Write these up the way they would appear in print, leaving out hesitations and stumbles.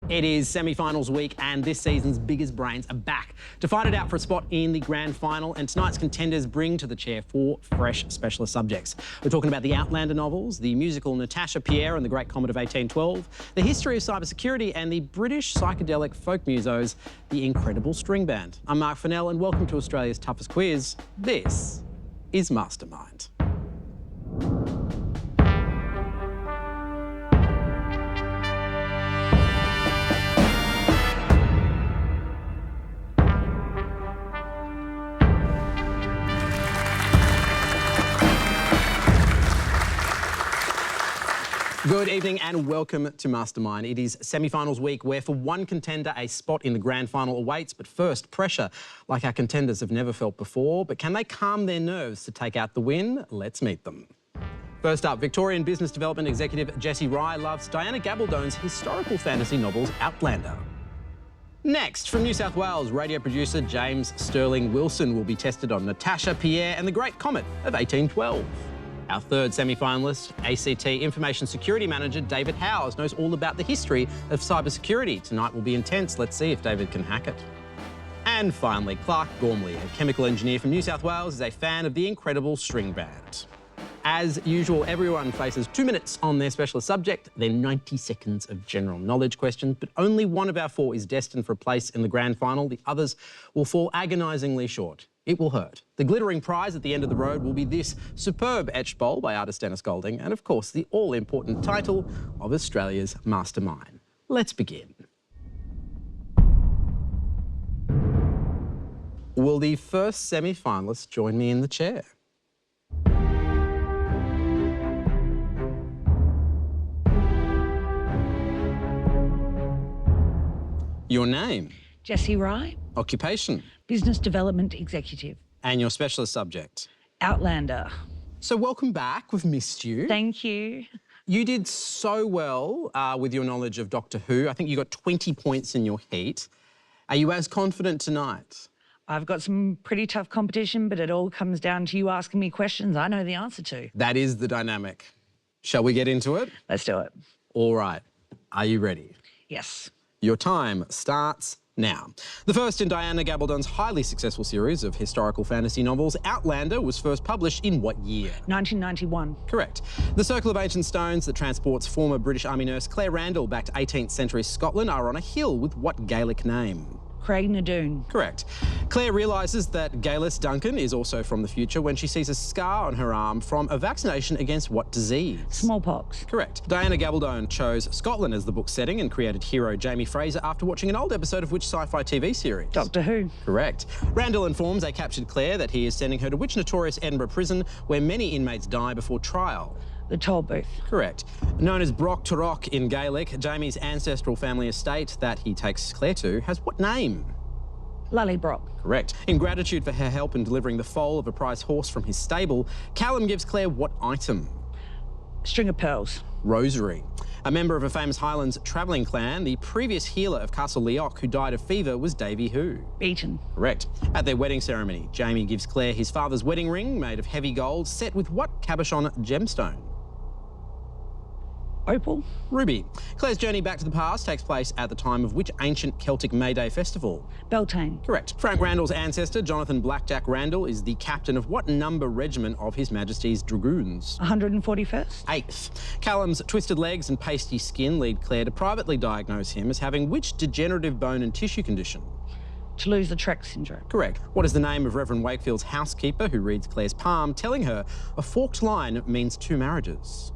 It is semi-finals week and this season's biggest brains are back to fight it out for a spot in the grand final, and tonight's contenders bring to the chair 4 fresh specialist subjects. We're talking about the Outlander novels, the musical Natasha Pierre and the Great Comet of 1812, the history of cybersecurity and the British psychedelic folk musos, the Incredible String Band. I'm Mark Fennell and welcome to Australia's toughest quiz. This is Mastermind. Good evening and welcome to Mastermind. It is semi-finals week where for one contender a spot in the grand final awaits, but first pressure like our contenders have never felt before. But can they calm their nerves to take out the win? Let's meet them. First up, Victorian Business Development Executive Jessie Rye loves Diana Gabaldon's historical fantasy novels Outlander. Next, from New South Wales, radio producer James Sterling Wilson will be tested on Natasha Pierre and the Great Comet of 1812. Our third semi-finalist, ACT Information Security Manager David Howes, knows all about the history of cybersecurity. Tonight will be intense. Let's see if David can hack it. And finally, Clarkgley, a chemical engineer from New South Wales, is a fan of the Incredible String Band. As usual, everyone faces 2 minutes on their specialist subject, then 90 seconds of general knowledge questions, but only one of our 4 is destined for a place in the grand final. The others will fall agonisingly short. It will hurt. The glittering prize at the end of the road will be this superb etched bowl by artist Dennis Golding and, of course, the all-important title of Australia's Mastermind. Let's begin. Will the first semi-finalist join me in the chair? Your name? Jessie Rye. Occupation? Business Development Executive. And your specialist subject? Outlander. So welcome back. We've missed you. Thank you. You did so well with your knowledge of Doctor Who. I think you got 20 points in your heat. Are you as confident tonight? I've got some pretty tough competition, but it all comes down to you asking me questions I know the answer to. That is the dynamic. Shall we get into it? Let's do it. All right. Are you ready? Yes. Your time starts now. The first in Diana Gabaldon's highly successful series of historical fantasy novels, Outlander, was first published in what year? 1991. Correct. The Circle of Ancient Stones that transports former British Army nurse Claire Randall back to 18th century Scotland are on a hill with what Gaelic name? Craig Nadoon. Correct. Claire realises that Galis Duncan is also from the future when she sees a scar on her arm from a vaccination against what disease? Smallpox. Correct. Diana Gabaldon chose Scotland as the book's setting and created hero Jamie Fraser after watching an old episode of which sci-fi TV series? Doctor Who. Correct. Randall informs a captured Claire that he is sending her to which notorious Edinburgh prison where many inmates die before trial? The Toll Booth. Correct. Known as Broch Turroch in Gaelic, Jamie's ancestral family estate that he takes Claire to has what name? Lullybrock. Correct. In gratitude for her help in delivering the foal of a prize horse from his stable, Callum gives Claire what item? String of pearls. Rosary. A member of a famous Highlands travelling clan, the previous healer of Castle Leoch who died of fever was Davy who? Beaton. Correct. At their wedding ceremony, Jamie gives Claire his father's wedding ring made of heavy gold set with what cabochon gemstone? Opal. Ruby. Claire's journey back to the past takes place at the time of which ancient Celtic May Day festival? Beltane. Correct. Frank Randall's ancestor, Jonathan Blackjack Randall, is the captain of what number regiment of His Majesty's Dragoons? 141st. 8th. Callum's twisted legs and pasty skin lead Claire to privately diagnose him as having which degenerative bone and tissue condition? Toulouse-Lautrec syndrome. Correct. What is the name of Reverend Wakefield's housekeeper who reads Claire's palm, telling her a forked line means 2 marriages?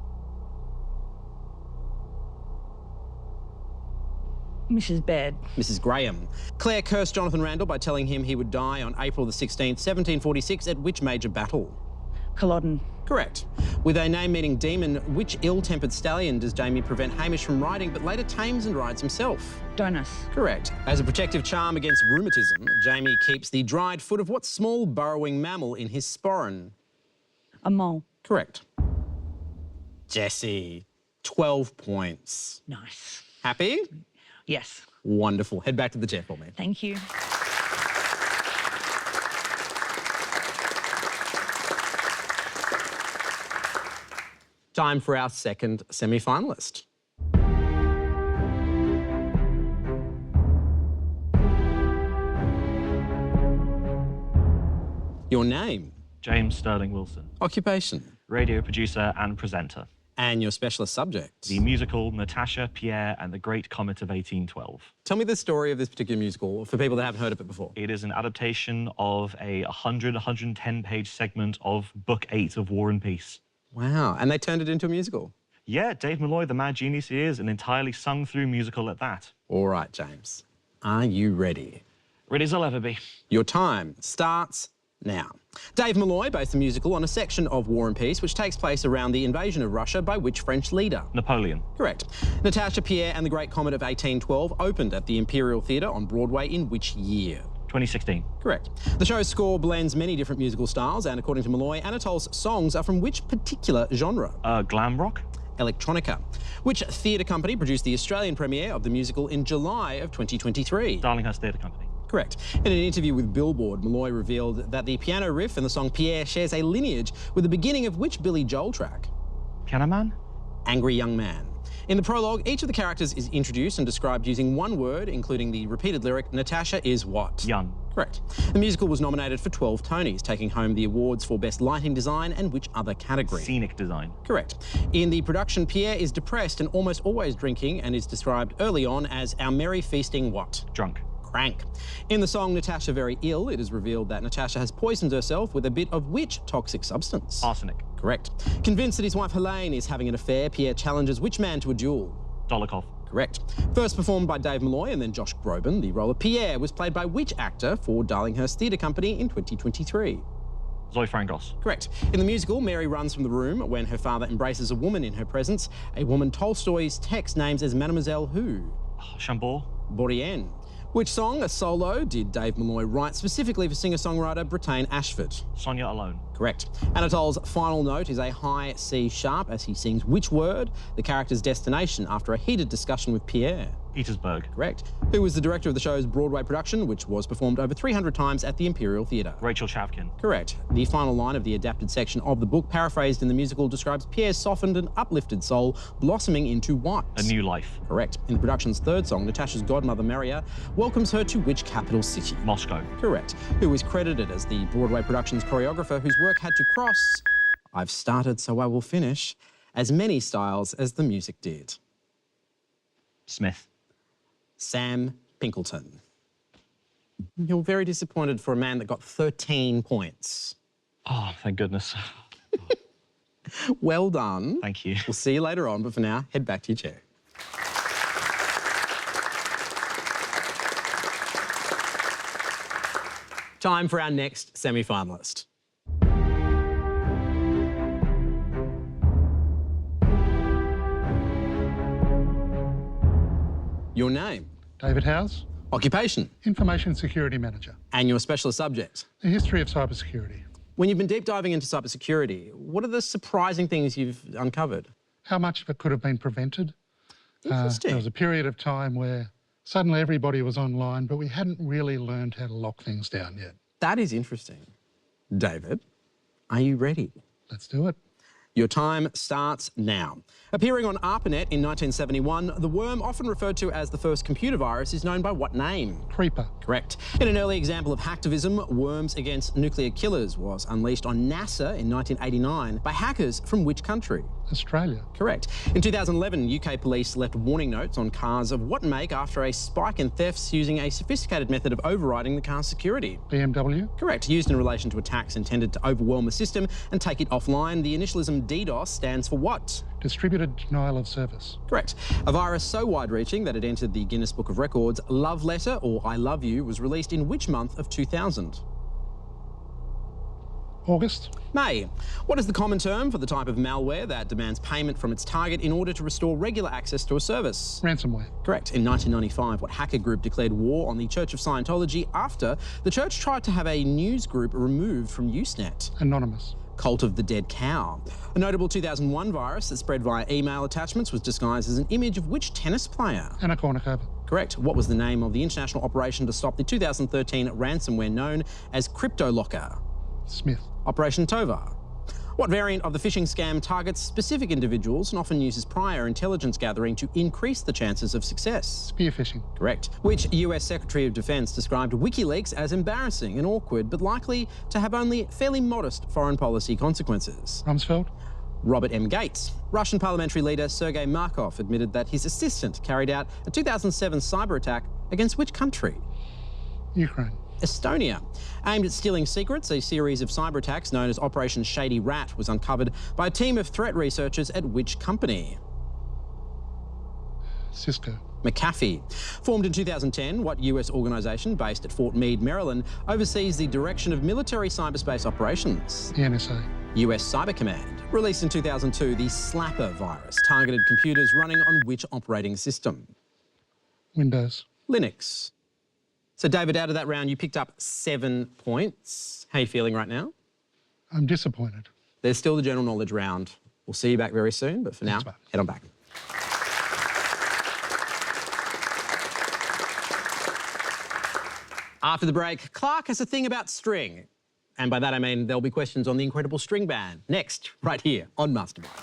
Mrs. Baird. Mrs. Graham. Claire cursed Jonathan Randall by telling him he would die on April the 16th, 1746, at which major battle? Culloden. Correct. With a name meaning demon, which ill-tempered stallion does Jamie prevent Hamish from riding but later tames and rides himself? Donus. Correct. As a protective charm against rheumatism, Jamie keeps the dried foot of what small burrowing mammal in his sporran? A mole. Correct. Jessie, 12 points. Nice. Happy? Yes. Wonderful. Head back to the chair for me. Thank you. Time for our second semi-finalist. Your name, James Sterling Wilson, occupation, radio producer and presenter. and your specialist subject. The musical Natasha, Pierre and the Great Comet of 1812. Tell me the story of this particular musical for people that haven't heard of it before. It is an adaptation of a 110-page segment of Book 8 of War and Peace. Wow, and they turned it into a musical. Yeah, Dave Malloy, the mad genius he is, an entirely sung-through musical at that. All right, James, are you ready? Ready as I'll ever be. Your time starts now. Dave Malloy based the musical on a section of War and Peace which takes place around the invasion of Russia by which French leader? Napoleon. Correct. Natasha, Pierre and the Great Comet of 1812 opened at the Imperial Theatre on Broadway in which year? 2016. Correct. The show's score blends many different musical styles and according to Malloy, Anatole's songs are from which particular genre? Glam rock. Electronica. Which theatre company produced the Australian premiere of the musical in July of 2023? Darlinghurst Theatre Company. Correct. In an interview with Billboard, Malloy revealed that the piano riff in the song Pierre shares a lineage with the beginning of which Billy Joel track? Piano Man? Angry Young Man. In the prologue, each of the characters is introduced and described using one word, including the repeated lyric, Natasha is what? Young. Correct. The musical was nominated for 12 Tonys, taking home the awards for Best Lighting Design and which other category? Scenic design. Correct. In the production, Pierre is depressed and almost always drinking and is described early on as our merry feasting what? Drunk. Crank. In the song Natasha Very Ill, it is revealed that Natasha has poisoned herself with a bit of which toxic substance? Arsenic. Correct. Convinced that his wife Helene is having an affair, Pierre challenges which man to a duel? Dolokhov. Correct. First performed by Dave Malloy and then Josh Groban, the role of Pierre was played by which actor for Darlinghurst Theatre Company in 2023? Zoe Frangos. Correct. In the musical, Mary runs from the room when her father embraces a woman in her presence, a woman Tolstoy's text names as Mademoiselle who? Chambord. Bourrienne. Which song, a solo, did Dave Malloy write specifically for singer-songwriter Britain Ashford? Sonia Alone. Correct. Anatole's final note is a high C sharp as he sings which word, the character's destination, after a heated discussion with Pierre? Petersburg. Correct. Who was the director of the show's Broadway production, which was performed over 300 times at the Imperial Theatre? Rachel Chavkin. Correct. The final line of the adapted section of the book, paraphrased in the musical, describes Pierre's softened and uplifted soul blossoming into what? A new life. Correct. In the production's third song, Natasha's godmother, Maria, welcomes her to which capital city? Moscow. Correct. Who is credited as the Broadway production's choreographer whose work had to cross, I've started so I will finish, as many styles as the music did? Smith. Sam Pinkleton. You're very disappointed for a man that got 13 points. Oh, thank goodness. Well done. Thank you. We'll see you later on, but for now, head back to your chair. Time for our next semi-finalist. Your name, David Howes, occupation, Information Security Manager. and your specialist subject. The history of cybersecurity. When you've been deep diving into cybersecurity, what are the surprising things you've uncovered? How much of it could have been prevented? Interesting. There was a period of time where suddenly everybody was online, but we hadn't really learned how to lock things down yet. That is interesting. David, are you ready? Let's do it. Your time starts now. Appearing on ARPANET in 1971, the worm, often referred to as the first computer virus, is known by what name? Creeper. Correct. In an early example of hacktivism, Worms Against Nuclear Killers was unleashed on NASA in 1989 by hackers from which country? Australia. Correct. In 2011, UK police left warning notes on cars of what make after a spike in thefts using a sophisticated method of overriding the car's security? BMW. Correct. Used in relation to attacks intended to overwhelm a system and take it offline, the initialism DDoS stands for what? Distributed denial of service. Correct. A virus so wide-reaching that it entered the Guinness Book of Records, Love Letter, or I Love You, was released in which month of 2000? August. May. What is the common term for the type of malware that demands payment from its target in order to restore regular access to a service? Ransomware. Correct. In 1995, what hacker group declared war on the Church of Scientology after the church tried to have a news group removed from Usenet? Anonymous. Cult of the Dead Cow. A notable 2001 virus that spread via email attachments was disguised as an image of which tennis player? Anna Kournikova. Correct. What was the name of the international operation to stop the 2013 ransomware known as CryptoLocker? Smith. Operation Tovar. What variant of the phishing scam targets specific individuals and often uses prior intelligence gathering to increase the chances of success? Spearfishing. Correct. Which US Secretary of Defence described WikiLeaks as embarrassing and awkward, but likely to have only fairly modest foreign policy consequences? Rumsfeld. Robert M. Gates. Russian parliamentary leader Sergei Markov admitted that his assistant carried out a 2007 cyber attack against which country? Ukraine. Estonia. Aimed at stealing secrets, a series of cyber attacks known as Operation Shady Rat was uncovered by a team of threat researchers at which company? Cisco. McAfee. Formed in 2010, what US organisation based at Fort Meade, Maryland, oversees the direction of military cyberspace operations? The NSA. US Cyber Command. Released in 2002, the Slapper virus targeted computers running on which operating system? Windows. Linux. So, David, out of that round, you picked up 7 points. How are you feeling right now? I'm disappointed. There's still the general knowledge round. We'll see you back very soon, but for now, Thanks, mate. head on back. After the break, Clark has a thing about string. And by that I mean there'll be questions on the incredible string band. Next, right here on Mastermind.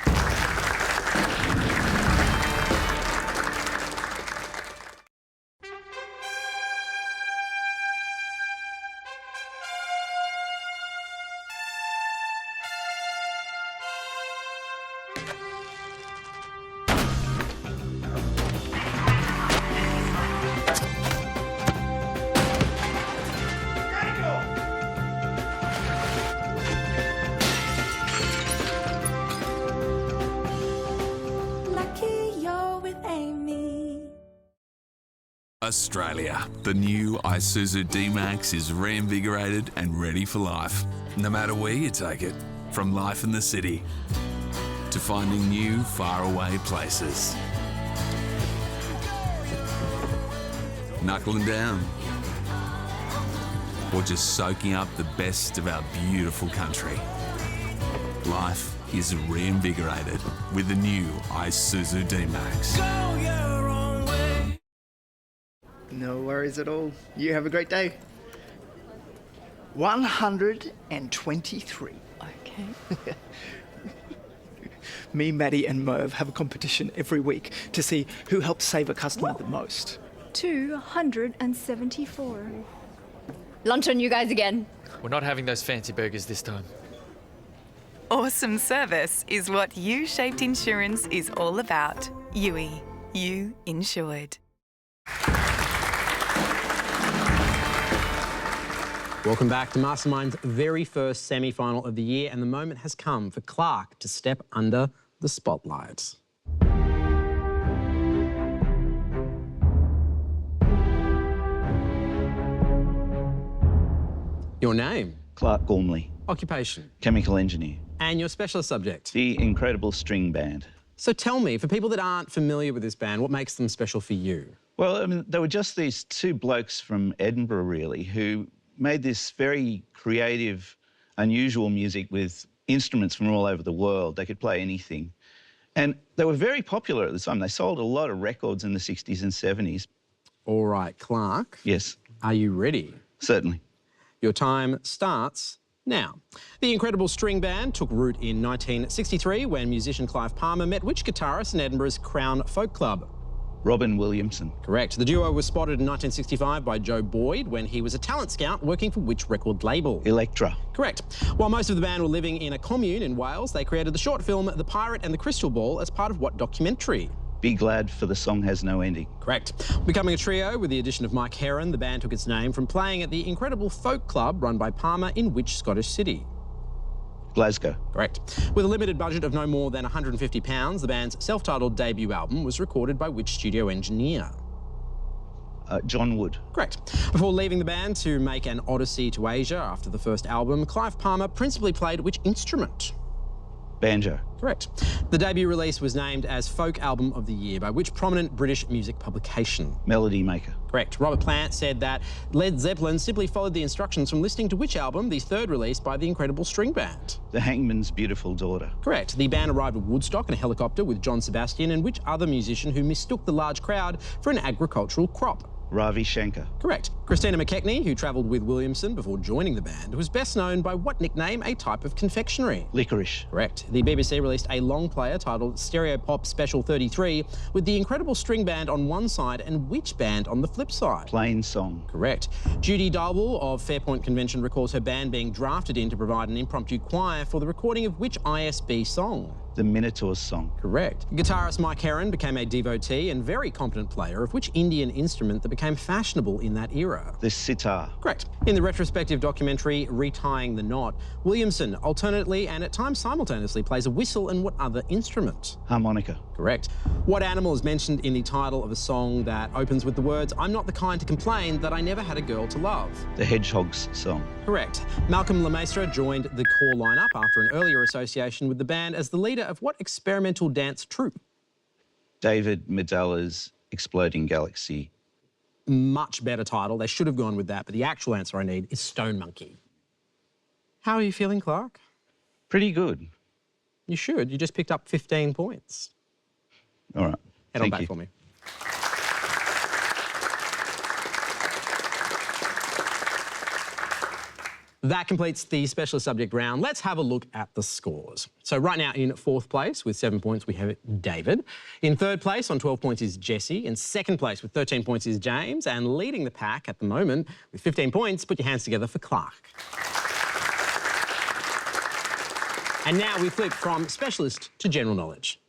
Australia. The new Isuzu D-Max is reinvigorated and ready for life. No matter where you take it, from life in the city to finding new, faraway places. Knuckling down or just soaking up the best of our beautiful country. Life is reinvigorated with the new Isuzu D-Max. No worries at all. You have a great day. 123. Okay. Me, Maddie and Merv have a competition every week to see who helps save a customer the most. 274. Lunch on you guys again. We're not having those fancy burgers this time. Awesome service is what U-shaped insurance is all about. UE. You insured. Welcome back to Mastermind's very first semi-final of the year, and the moment has come for Clark to step under the spotlight. Your name? Clark Gormley, Occupation? chemical engineer. And your specialist subject? The incredible string band. So tell me, for people that aren't familiar with this band, what makes them special for you? Well, I mean, they were just these two blokes from Edinburgh, really, who made this very creative, unusual music with instruments from all over the world. They could play anything. And they were very popular at the time. They sold a lot of records in the 60s and 70s. All right, Clark. Yes. Are you ready? Certainly. Your time starts now. The incredible string band took root in 1963 when musician Clive Palmer met which guitarist in Edinburgh's Crown Folk Club? Robin Williamson. Correct. The duo was spotted in 1965 by Joe Boyd when he was a talent scout working for which record label? Elektra. Correct. While most of the band were living in a commune in Wales, they created the short film The Pirate and the Crystal Ball as part of what documentary? Be Glad for the Song Has No Ending. Correct. Becoming a trio with the addition of Mike Heron, the band took its name from playing at the incredible folk club run by Palmer in which Scottish city? Glasgow. Correct. With a limited budget of no more than £150, the band's self-titled debut album was recorded by which studio engineer? John Wood. Correct. Before leaving the band to make an odyssey to Asia after the first album, Clive Palmer principally played which instrument? Banjo. Correct. The debut release was named as Folk Album of the Year by which prominent British music publication? Melody Maker. Correct. Robert Plant said that Led Zeppelin simply followed the instructions from listening to which album, the third release by the incredible string band? The Hangman's Beautiful Daughter. Correct. The band arrived at Woodstock in a helicopter with John Sebastian and which other musician who mistook the large crowd for an agricultural crop? Ravi Shankar. Correct. Christina McKechnie, who travelled with Williamson before joining the band, was best known by what nickname, a type of confectionery? Licorice. Correct. The BBC released a long player titled Stereo Pop Special 33 with the Incredible String Band on one side and which band on the flip side? Plain Song. Correct. Judy Dalwell of Fairpoint Convention recalls her band being drafted in to provide an impromptu choir for the recording of which ISB song? The Minotaur's Song. Correct. Guitarist Mike Heron became a devotee and very competent player of which Indian instrument that became fashionable in that era? The sitar. Correct. In the retrospective documentary Retying the Knot, Williamson alternately and at times simultaneously plays a whistle and what other instrument? Harmonica. Correct. What animal is mentioned in the title of a song that opens with the words, "I'm not the kind to complain that I never had a girl to love"? The Hedgehog's Song. Correct. Malcolm Lemaistre joined the core lineup after an earlier association with the band as the leader of what experimental dance troupe? David Medella's Exploding Galaxy. Much better title. They should have gone with that, but the actual answer I need is Stone Monkey. How are you feeling, Clark? Pretty good. You should. You just picked up 15 points. All right. Head on back for me. That completes the specialist subject round. Let's have a look at the scores. So right now in fourth place with 7 points, we have David. In third place on 12 points is Jesse. In second place with 13 points is James. And leading the pack at the moment with 15 points, put your hands together for Clark. And now we flip from specialist to general knowledge.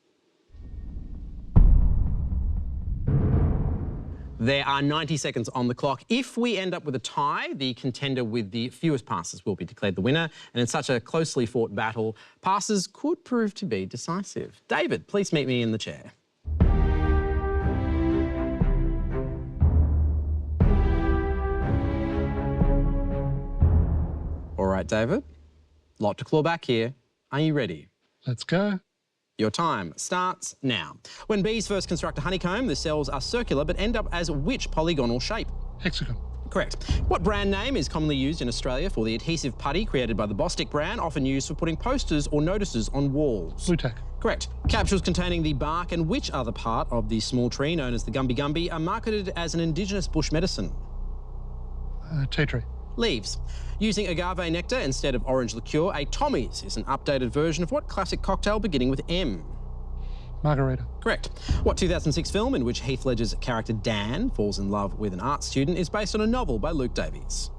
There are 90 seconds on the clock. If we end up with a tie, the contender with the fewest passes will be declared the winner. And in such a closely fought battle, passes could prove to be decisive. David, please meet me in the chair. All right, David. Lot to claw back here. Are you ready? Let's go. Your time starts now. When bees first construct a honeycomb, the cells are circular but end up as which polygonal shape? Hexagon. Correct. What brand name is commonly used in Australia for the adhesive putty created by the Bostik brand, often used for putting posters or notices on walls? Blu-Tack. Correct. Capsules containing the bark and which other part of the small tree known as the Gumby Gumby are marketed as an indigenous bush medicine? Tea tree. Leaves. Using agave nectar instead of orange liqueur, a Tommy's is an updated version of what classic cocktail beginning with M? Margarita. Correct. What 2006 film in which Heath Ledger's character Dan falls in love with an art student is based on a novel by Luke Davies?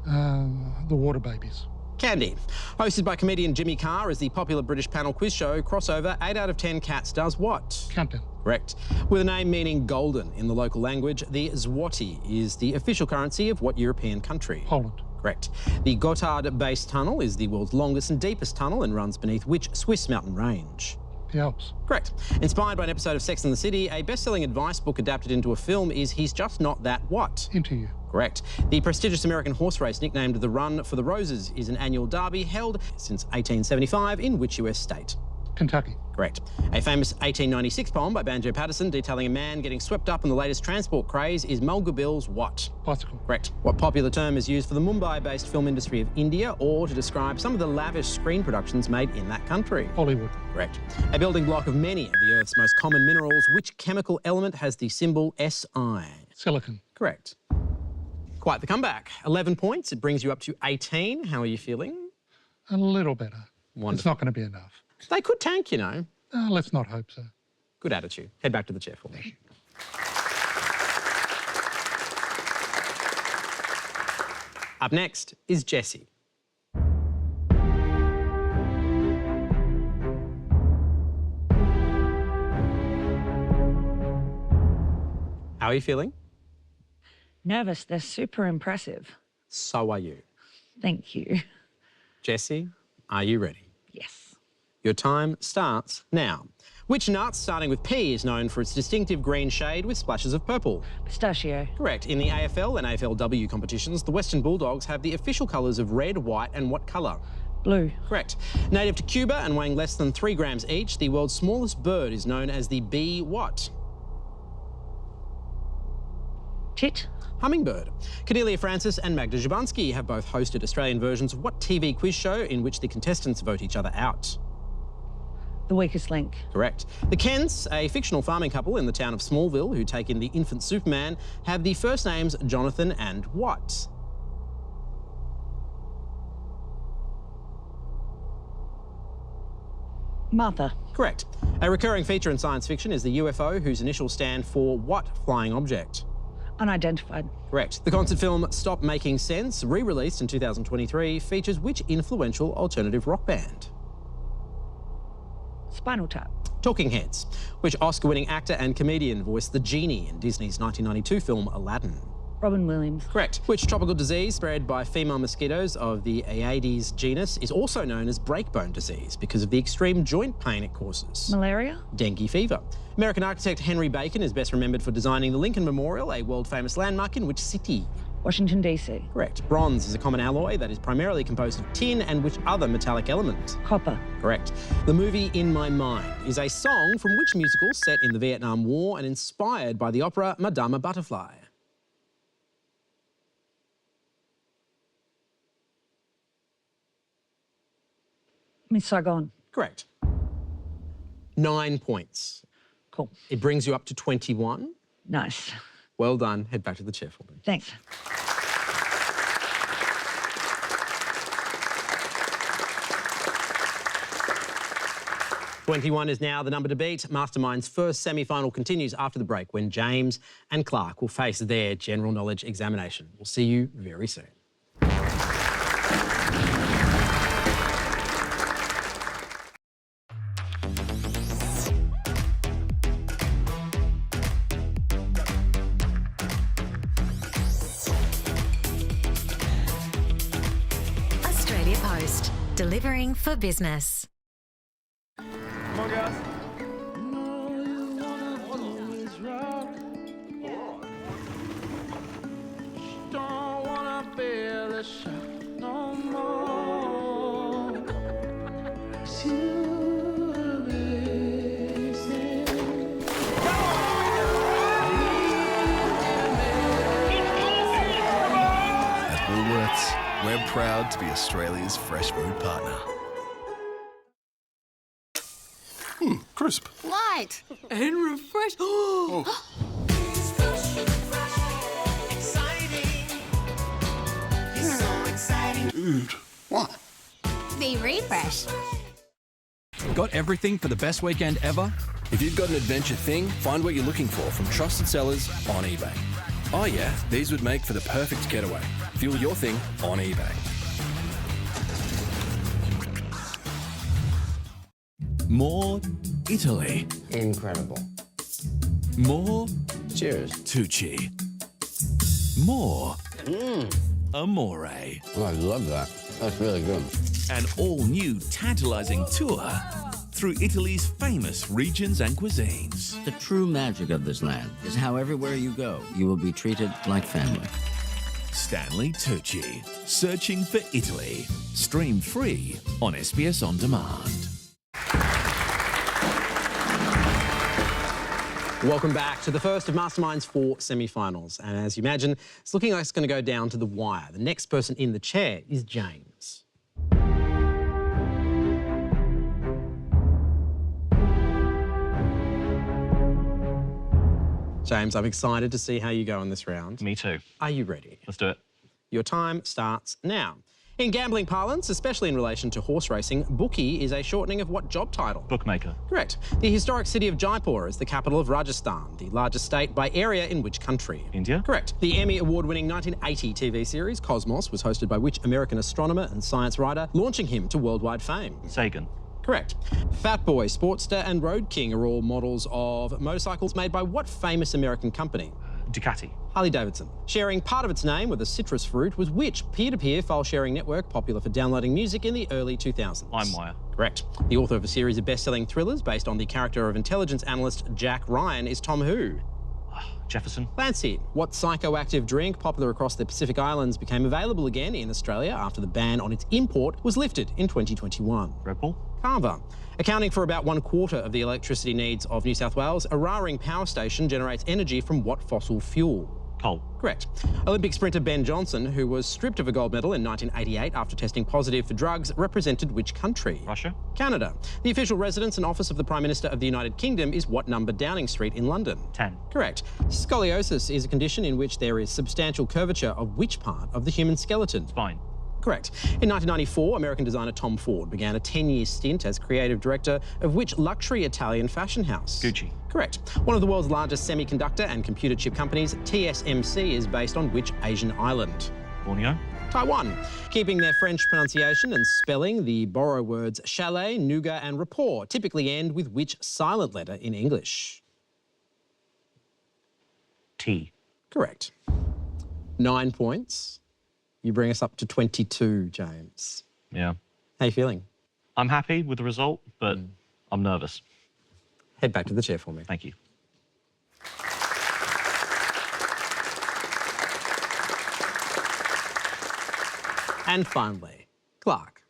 The Water Babies. Candy. Hosted by comedian Jimmy Carr as the popular British panel quiz show Crossover, 8 out of 10 cats does what? Countdown. Correct. With a name meaning golden in the local language, the Zloty is the official currency of what European country? Poland. Correct. The Gotthard Base Tunnel is the world's longest and deepest tunnel and runs beneath which Swiss mountain range? The Alps. Correct. Inspired by an episode of Sex and the City, a best-selling advice book adapted into a film is He's Just Not That What? Into You. Correct. The prestigious American horse race nicknamed the Run for the Roses is an annual derby held since 1875 in which US state? Kentucky. Correct. A famous 1896 poem by Banjo Patterson detailing a man getting swept up in the latest transport craze is Mulga Bill's what? Bicycle. Correct. What popular term is used for the Mumbai-based film industry of India or to describe some of the lavish screen productions made in that country? Hollywood. Correct. A building block of many of the Earth's most common minerals, which chemical element has the symbol Si? Silicon. Correct. Quite the comeback. 11 points. It brings you up to 18. How are you feeling? A little better. Wonderful. It's not going to be enough. They could tank, you know. Let's not hope so. Good attitude. Head back to the chair for me. Up next is Jesse. How are you feeling? Nervous. They're super impressive. So are you. Thank you. Jesse, are you ready? Yes. Your time starts now. Which nut, starting with P, is known for its distinctive green shade with splashes of purple? Pistachio. Correct. In the AFL and AFLW competitions, the Western Bulldogs have the official colours of red, white and what colour? Blue. Correct. Native to Cuba and weighing less than 3 grams each, the world's smallest bird is known as the bee what? Tit. Hummingbird. Cordelia Francis and Magda Jablonski have both hosted Australian versions of what TV quiz show in which the contestants vote each other out? The weakest link. Correct. The Kents, a fictional farming couple in the town of Smallville who take in the infant Superman, have the first names Jonathan and what? Martha. Correct. A recurring feature in science fiction is the UFO, whose initials stand for what flying object? Unidentified. Correct. The concert film Stop Making Sense, re-released in 2023, features which influential alternative rock band? Spinal Tap. Talking Heads. Which Oscar-winning actor and comedian voiced the genie in Disney's 1992 film Aladdin? Robin Williams. Correct. Which tropical disease spread by female mosquitoes of the Aedes genus is also known as breakbone disease because of the extreme joint pain it causes? Malaria. Dengue fever. American architect Henry Bacon is best remembered for designing the Lincoln Memorial, a world-famous landmark in which city? Washington, D.C. Correct. Bronze is a common alloy that is primarily composed of tin and which other metallic element? Copper. Correct. The movie In My Mind is a song from which musical set in the Vietnam War and inspired by the opera Madama Butterfly? Miss Saigon. Correct. 9 points. Cool. It brings you up to 21. Nice. Well done. Head back to the chair for me. Thanks. "21 is now the number to beat. Mastermind's first semi-final continues after the break when James and Clark will face their general knowledge examination. We'll see you very soon. Australia Post, delivering for business. Come on, guys. Don't wanna bear the shock no more. At Woolworths, we're proud to be Australia's fresh food partner. Crisp. Light. And refresh. Oh. Dude. What? Be refresh. Got everything for the best weekend ever? If you've got an adventure thing, find what you're looking for from trusted sellers on eBay. Oh yeah, these would make for the perfect getaway. Fuel your thing on eBay. More Italy. Incredible. More Cheers. Tucci. More Amore. Oh, I love that. That's really good. An all-new tantalizing tour through Italy's famous regions and cuisines. The true magic of this land is how everywhere you go, you will be treated like family. Stanley Tucci, Searching for Italy. Stream free on SBS On Demand. Welcome back to the first of Mastermind's 4 semi-finals. And as you imagine, it's looking like it's going to go down to the wire. The next person in the chair is James. James, I'm excited to see how you go in this round. Me too. Are you ready? Let's do it. Your time starts now. In gambling parlance, especially in relation to horse racing, bookie is a shortening of what job title? Bookmaker. Correct. The historic city of Jaipur is the capital of Rajasthan, the largest state by area in which country? India. Correct. The Emmy award-winning 1980 TV series Cosmos was hosted by which American astronomer and science writer, launching him to worldwide fame? Sagan. Correct. Fat Boy, Sportster and Road King are all models of motorcycles made by what famous American company? Ducati. Harley-Davidson. Sharing part of its name with a citrus fruit was which peer-to-peer file-sharing network popular for downloading music in the early 2000s? LimeWire. Correct. The author of a series of best-selling thrillers based on the character of intelligence analyst Jack Ryan is Tom who? Jefferson. Clancy. What psychoactive drink popular across the Pacific Islands became available again in Australia after the ban on its import was lifted in 2021? Red Bull. Carver. Accounting for about 1/4 of the electricity needs of New South Wales, Araring Power Station generates energy from what fossil fuel? Coal. Correct. Olympic sprinter Ben Johnson, who was stripped of a gold medal in 1988 after testing positive for drugs, represented which country? Russia. Canada. The official residence and office of the Prime Minister of the United Kingdom is what number Downing Street in London? 10. Correct. Scoliosis is a condition in which there is substantial curvature of which part of the human skeleton? Spine. Correct. In 1994, American designer Tom Ford began a 10-year stint as creative director of which luxury Italian fashion house? Gucci. Correct. One of the world's largest semiconductor and computer chip companies, TSMC, is based on which Asian island? Borneo. Taiwan. Keeping their French pronunciation and spelling, the borrow words chalet, nougat and rapport typically end with which silent letter in English? T. Correct. 9 points. You bring us up to 22, James. Yeah. How you feeling? I'm happy with the result, but I'm nervous. Head back to the chair for me. Thank you. And finally, Clark.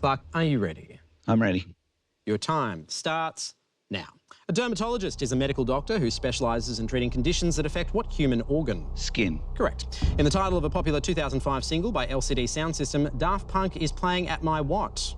Clark, are you ready? I'm ready. Your time starts now. A dermatologist is a medical doctor who specialises in treating conditions that affect what human organ? Skin. Correct. In the title of a popular 2005 single by LCD Sound System, Daft Punk is playing at my what?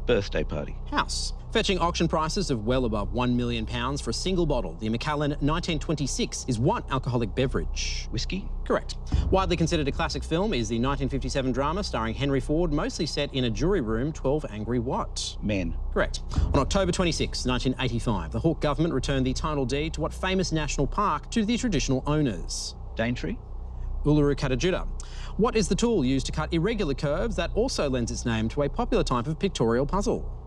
Birthday party. House. Fetching auction prices of well above £1 million for a single bottle, the Macallan 1926 is what alcoholic beverage? Whiskey. Correct. Widely considered a classic film is the 1957 drama starring Henry Ford, mostly set in a jury room, 12 Angry What? Men. Correct. On October 26, 1985, the Hawke government returned the title deed to what famous national park to the traditional owners? Daintree. Uluru Katajuda. What is the tool used to cut irregular curves that also lends its name to a popular type of pictorial puzzle?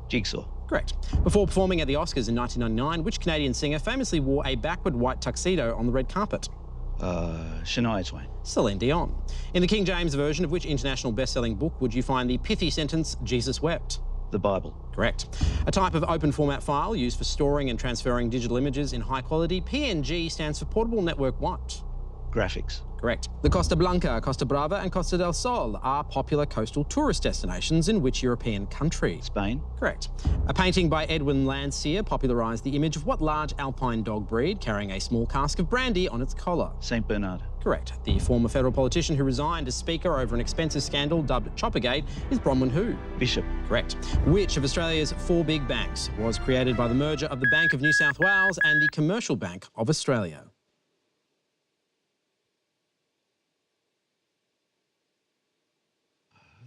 Jigsaw. Correct. Before performing at the Oscars in 1999, which Canadian singer famously wore a backward white tuxedo on the red carpet? Shania Twain. Celine Dion. In the King James version of which international best-selling book would you find the pithy sentence, Jesus wept? The Bible. Correct. A type of open format file used for storing and transferring digital images in high quality. PNG stands for Portable Network what? Graphics. Correct. The Costa Blanca, Costa Brava and Costa del Sol are popular coastal tourist destinations in which European country? Spain. Correct. A painting by Edwin Landseer popularised the image of what large alpine dog breed carrying a small cask of brandy on its collar? St. Bernard. Correct. The former federal politician who resigned as Speaker over an expensive scandal dubbed Choppergate is Bronwyn who? Bishop. Correct. Which of Australia's 4 big banks was created by the merger of the Bank of New South Wales and the Commercial Bank of Australia?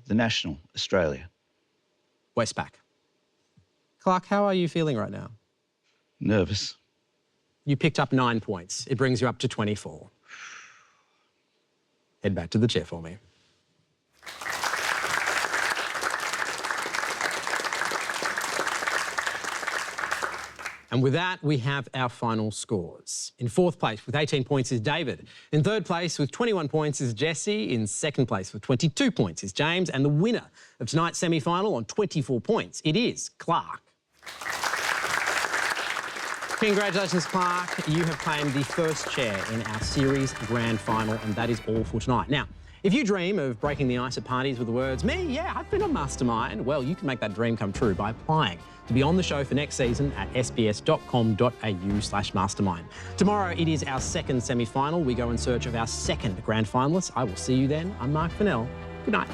The National, Australia. Westpac. Clark, how are you feeling right now? Nervous. You picked up 9 points. It brings you up to 24. Head back to the chair for me. And with that, we have our final scores. In 4th place with 18 points is David. In 3rd place with 21 points is Jesse. In 2nd place with 22 points is James. And the winner of tonight's semi-final on 24 points, it is Clark. Congratulations, Clark. You have claimed the first chair in our series grand final, and that is all for tonight. Now, if you dream of breaking the ice at parties with the words, me, yeah, I've been on Mastermind, well, you can make that dream come true by applying to be on the show for next season at sbs.com.au/mastermind. Tomorrow, it is our 2nd semi-final. We go in search of our 2nd grand finalist. I will see you then. I'm Mark Fennell. Good night.